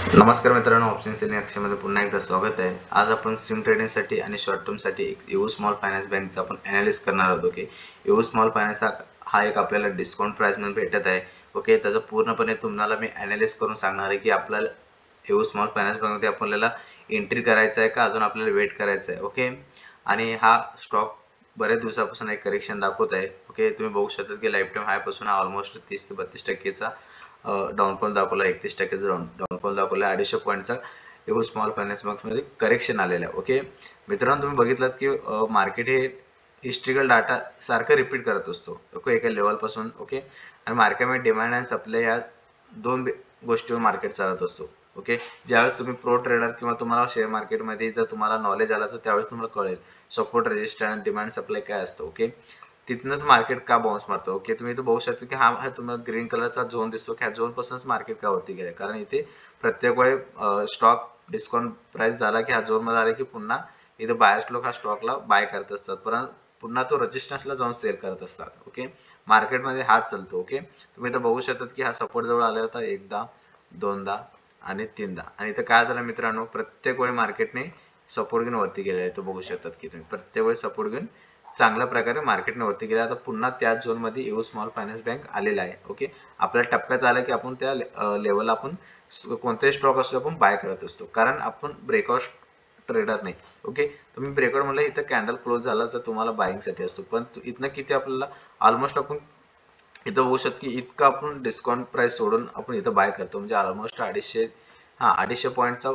नमस्कार मित्रांनो, option selling अक्षयमध्ये पुन्हा एकदा स्वागत आहे। आज आपण स्विंग ट्रेडिंगसाठी आणि शॉर्ट टर्मसाठी एक EU स्मॉल फायनान्स बँकचा आपण ॲनालिसिस करणार आहोत। ओके, EU स्मॉल फायनान्स हा एक आपल्याला डिस्काउंट प्राइसमध्ये भेटत आहे। ओके, त्याचं पूर्णपणे तुम्हाला मी ॲनालिसिस करून सांगणार आहे की आपल्याला EU स्मॉल फायनान्स बँकमध्ये आपल्याला एंट्री करायचं आहे का अजून आपल्याला वेट करायचं आहे। ओके, आणि हा स्टॉक बरेच दिवसापासून एक करेक्शन दाखवत आहे। ओके, तुम्ही बघू शकता की लाईफ टाइम हाय पासून ऑलमोस्ट 30 ते 32% डाऊनफॉल दाखवला, 31% डाऊनफॉल दाखवला, 250 पॉईंटचा EU स्मॉल फायनान्स बँकमध्ये करेक्शन आलेलं आहे। ओके मित्रांनो, तुम्ही बघितलात की मार्केट हे हिस्ट्रिकल डाटा सारखं रिपीट करत असतो। ओके, एका लेवलपासून ओके, आणि मार्केटमध्ये डिमांड आणि सप्लाय या दोन गोष्टीवर मार्केट चालत असतो। ओके, ज्यावेळेस तुम्ही प्रो ट्रेडर किंवा तुम्हाला शेअर मार्केटमध्ये जर तुम्हाला नॉलेज आला तर त्यावेळेस तुम्हाला कळेल सपोर्ट, रेजिस्टन्स, डिमांड, सप्लाय काय असतं। ओके, तिथनंच मार्केट का बाउन्स मारतो। ओके, तुम्ही इथे बघू शकता की हा तुम्हाला ग्रीन कलरचा झोन दिसतो की ह्या झोन पासूनच मार्केट का वरती गेले, कारण इथे प्रत्येक वेळी स्टॉक डिस्काउंट प्राइस झाला की हा झोन मध्ये आला की पुन्हा इथे बायर्स लोक हा स्टॉकला बाय करत असतात, परंतु पुन्हा तो रेजिस्टन्सला जाऊन सेल करत असतात। ओके, मार्केटमध्ये हाच चालतो। ओके, तुम्ही इथे बघू शकता की हा सपोर्ट जवळ आला होता एकदा, दोनदा आणि तीनदा, आणि इथं काय झालं मित्रांनो, प्रत्येक वेळी मार्केटने सपोर्ट घेऊन वरती गेलेला आहे। तो बघू शकतात की तुम्ही प्रत्येक वेळी सपोर्ट घेऊन चांगल्या प्रकारे मार्केटने वरती गेला। आता पुन्हा त्याच झोन मध्ये EU स्मॉल फायनान्स बँक आलेला आहे। ओके, आपल्या टप्प्यात आलं की आपण त्या लेवलला आपण कोणतेही स्टॉक असतो आपण बाय करत असतो, कारण आपण ब्रेकआउट ट्रेडर नाही। ओके, तुम्ही ब्रेकआउट म्हणलं इथं कॅन्डल क्लोज झाला तर तुम्हाला बाईंग साठी असतो, पण इथनं किती आपल्याला ऑलमोस्ट आपण इथं बघू शकतो की इतकं आपण डिस्काउंट प्राइस सोडून आपण इथं बाय करतो, म्हणजे ऑलमोस्ट 250 पॉईंटचा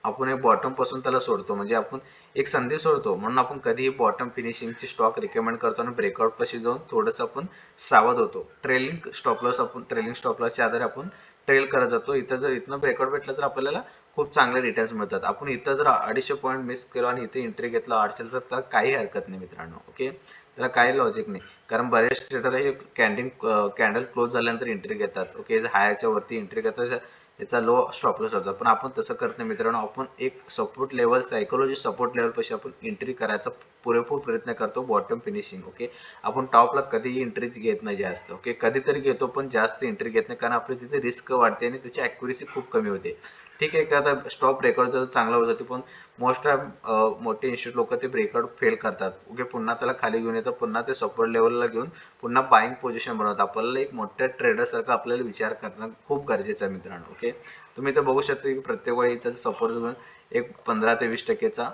आपण एक बॉटम पासून त्याला सोडतो, म्हणजे आपण एक संधी सोडतो। म्हणून आपण कधीही बॉटम फिनिशिंगची स्टॉक रिकमेंड करतो आणि ब्रेकआउट पाशी जाऊन थोडंसं आपण सावध होतो। ट्रेलिंग स्टॉप लॉस, आपण ट्रेलिंग स्टॉप लॉसच्या आधारे आपण ट्रेल करत जातो। इथं जर इथनं ब्रेकआउट भेटलं तर आपल्याला खूप चांगले रिटर्न्स मिळतात। आपण इथं जर 250 पॉईंट मिस केलो आणि इथे एंट्री घेतलं असेल तर त्याला काही हरकत नाही मित्रांनो। ओके, त्याला काही लॉजिक नाही, कारण बरेच ट्रेडर हे कॅन्डल क्लोज झाल्यानंतर एंट्री घेतात। ओके, हायच्या वरती एंट्री घेतात, याचा लो स्टॉप लॉस होता, पण आपण तसं करत नाही मित्रांनो। आपण एक support level, psychology support level पाशी आपण एंट्री करायचा पुरेपूर प्रयत्न करतो, बॉटम फिनिशिंग। ओके, आपण टॉपला कधीही एंट्री घेत नाही जास्त। ओके, कधीतरी घेतो पण जास्त एंट्री घेत नाही, कारण आपली तिथे रिस्क वाढते आणि त्याची ॲक्युरेसी खूप कमी होते। ठीक आहे, एखादा स्टॉप ब्रेकआउट जर चांगला होत जाते, पण मोस्ट ऑफ मोठे इन्स्टिट्यूट लोक ते ब्रेकआउट फेल करतात। ओके, पुन्हा त्याला खाली घेऊन येतात, पुन्हा ते सपोर्ट लेवलला घेऊन पुन्हा बाईंग पोझिशन बनवतात। आपल्याला एक मोठ्या ट्रेडर सारखा आपल्याला विचार करणं खूप गरजेचं आहे मित्रांनो। ओके, तुम्ही इथं बघू शकता की प्रत्येक वेळी इथं सपोर्ट घेऊन एक 15 ते 20%चा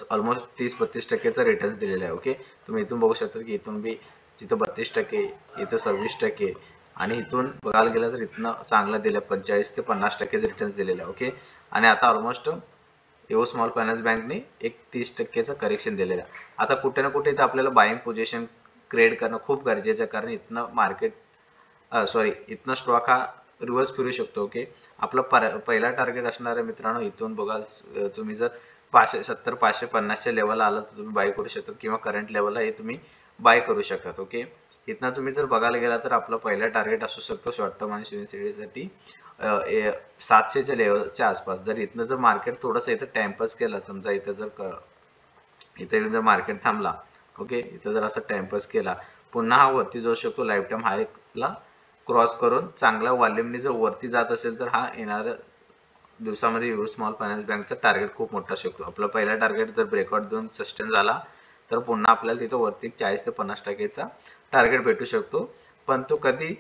ऑलमोस्ट 30-32%चा रिटर्न दिलेला आहे। ओके, तुम्ही इथून बघू शकता की इथून बी तिथं 32%, इथं 26%, आणि इथून बघायला गेलं तर इथनं चांगलं दिलं 45 ते 50%चे रिटर्न्स दिलेले आहे। ओके, आणि आता ऑलमोस्ट EU स्मॉल फायनान्स बँकने एक 30%चं करेक्शन दिलेलं आहे। आता कुठे ना कुठे इथं आपल्याला बाईंग पोझिशन क्रिएट करणं खूप गरजेचं आहे, कारण इथनं मार्केट इथनं स्टॉक हा रिव्हर्स फिरू शकतो। ओके, आपला पहिला टार्गेट असणार आहे मित्रांनो, इथून बघाल तुम्ही जर 570 550च्या लेवलला आलं तर तुम्ही बाय करू शकता, किंवा करंट लेवलला हे तुम्ही बाय करू शकतात। ओके, इथनं तुम्ही जर बघायला गेला तर आपला पहिला टार्गेट असू शकतो शॉर्ट टर्म आणि स्विंग 700च्या लेवलच्या आसपास। जर इथनं जर मार्केट थोडंसं इथं टाइमपास केला, समजा इथं जर इथे जर मार्केट थांबला, ओके, इथं जर असं टाइमपास केला, पुन्हा हा वरती जाऊ शकतो लाईफ टाइम हायला क्रॉस करून चांगला वॉल्यूमने जर वरती जात असेल तर हा येणाऱ्या दिवसामध्ये EU स्मॉल फायनान्स बँकचा टार्गेट खूप मोठा शकतो। आपला पहिला टार्गेट जर ब्रेकआउट देऊन सस्टेन झाला तर पुन्हा आपल्याला तिथं वरती 40 ते 50%चा टार्गेट भेटू शकतो, पण तो कधी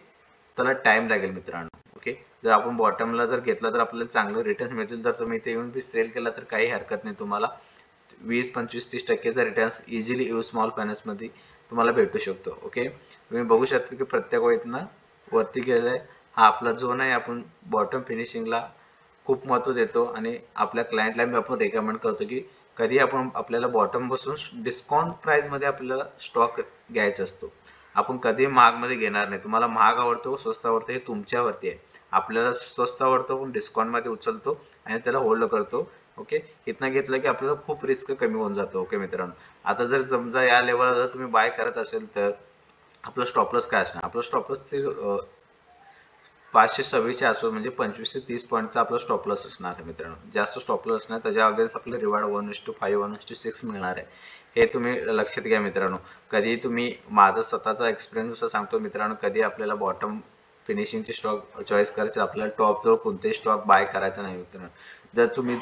त्याला टाइम लागेल मित्रांनो। ओके, जर आपण बॉटमला जर घेतला तर आपल्याला चांगले रिटर्न्स मिळतील। जर तुम्ही इथे येऊन बी सेल केला तर काही हरकत नाही, तुम्हाला 20, 25, 30%चा returns easily EU small finance मध्ये तुम्हाला भेटू शकतो। ओके, तुम्ही बघू शकता की प्रत्येक वेळेतनं वरती गेलेला आहे, हा आपला झोन आहे। आपण बॉटम फिनिशिंगला खूप महत्त्व देतो आणि आपल्या क्लायंटला मी आपण रेकमेंड करतो की कधी आपण आपल्याला बॉटम बसून डिस्काउंट प्राइस मध्ये आपल्याला स्टॉक घ्यायचा असतो। आपण कधी महाग मध्ये घेणार नाही। तुम्हाला महाग आवडतो स्वस्त आवडतो हे तुमच्यावरती आहे। आपल्याला स्वस्त आवडतो पण डिस्काउंट मध्ये उचलतो आणि त्याला होल्ड करतो। ओके, इथनं घेतलं की आपल्याला खूप रिस्क कमी होऊन जातो। ओके मित्रांनो, आता जर समजा या लेवलला जर तुम्ही बाय करत असेल तर आपलं स्टॉप लॉस काय असणार, आपलं स्टॉप लॉस 526 च्या आसपास, म्हणजे 25 ते 30 पॉईंटचा आपला स्टॉप लॉस असणार आहे मित्रांनो। जास्त स्टॉप लॉस नाही, त्याच्या अगेन्स्ट आपलं रिवॉर्ड 1:5 1:6 मिळणार आहे, हे तुम्ही लक्षात घ्या मित्रांनो। कधी तुम्ही, माझा स्वतःचा एक्सपिरियन्स नुसार सांगतो मित्रांनो, कधी आपल्याला बॉटम फिनिशिंगचे स्टॉक चॉईस करायचे, आपल्याला टॉप जवळ कोणतेही स्टॉक बाय करायचा नाही मित्रांनो. जर तुम्ही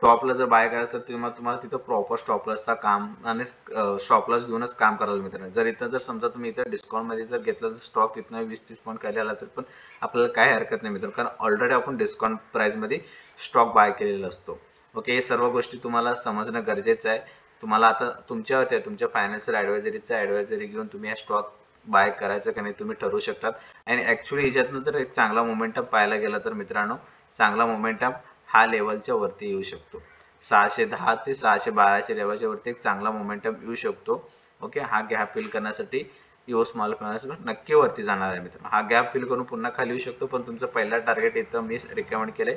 टॉपला जर बाय करायचं तर तुम्हाला तिथं प्रॉपर स्टॉप लॉसचा काम आणि स्टॉप लॉस घेऊनच काम करायला मित्रांनो. जर इथं जर समजा तुम्ही इथं डिस्काउंट मध्ये जर घेतलं तर स्टॉक इथनं 20-30 पॉईंट खाली आला तर पण आपल्याला काही हरकत नाही मित्रांनो, कारण ऑलरेडी आपण डिस्काउंट प्राइस मध्ये स्टॉक बाय केलेला असतो. ओके, हे सर्व गोष्टी तुम्हाला समजणं गरजेचं आहे. तुम्हाला आता तुमच्यावरती आहे, तुमच्या फायनान्शियल ॲडवायझरीचा ॲडवायझरी घेऊन तुम्ही हा स्टॉक बाय करायचं का नाही तुम्ही ठरवू शकतात. आणि ॲक्च्युली ह्याच्यातनं जर एक चांगला मोमेंटम पाहायला गेला तर मित्रांनो, चांगला मोमेंटम हा लेवलच्या वरती येऊ शकतो. 610 ते 612च्या लेवलच्या वरती एक चांगला मोमेंटम येऊ शकतो. ओके, हा गॅप फिल करण्यासाठी युओ स्मॉल फायनान्स बँक नक्की वरती जाणार आहे मित्रांनो. हा गॅप फिल करून पुन्हा खाली येऊ शकतो, पण तुमचं पहिला टार्गेट इथं मी रिकमेंड केलंय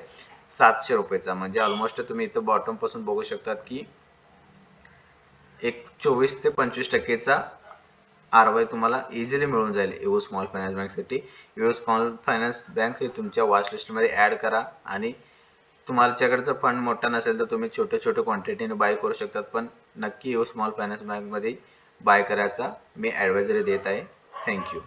700 रुपयेचा. म्हणजे ऑलमोस्ट तुम्ही इथं बॉटम पासून बघू शकतात की एक 24 ते 25% ROI तुम्हाला इझिली मिळून जाईल युओ स्मॉल फायनान्स बँकसाठी. युओ स्मॉल फायनान्स बँक हे तुमच्या वॉच लिस्टमध्ये ॲड करा. आणि तुमच्याकडचा फंड मोठा नसेल तर तुम्ही छोटे छोटे क्वांटिटीने बाय करू शकतात, पण नक्की युओ स्मॉल फायनान्स बँकमध्ये बाय करायचा मी ॲडवायझरी देत आहे. थँक्यू.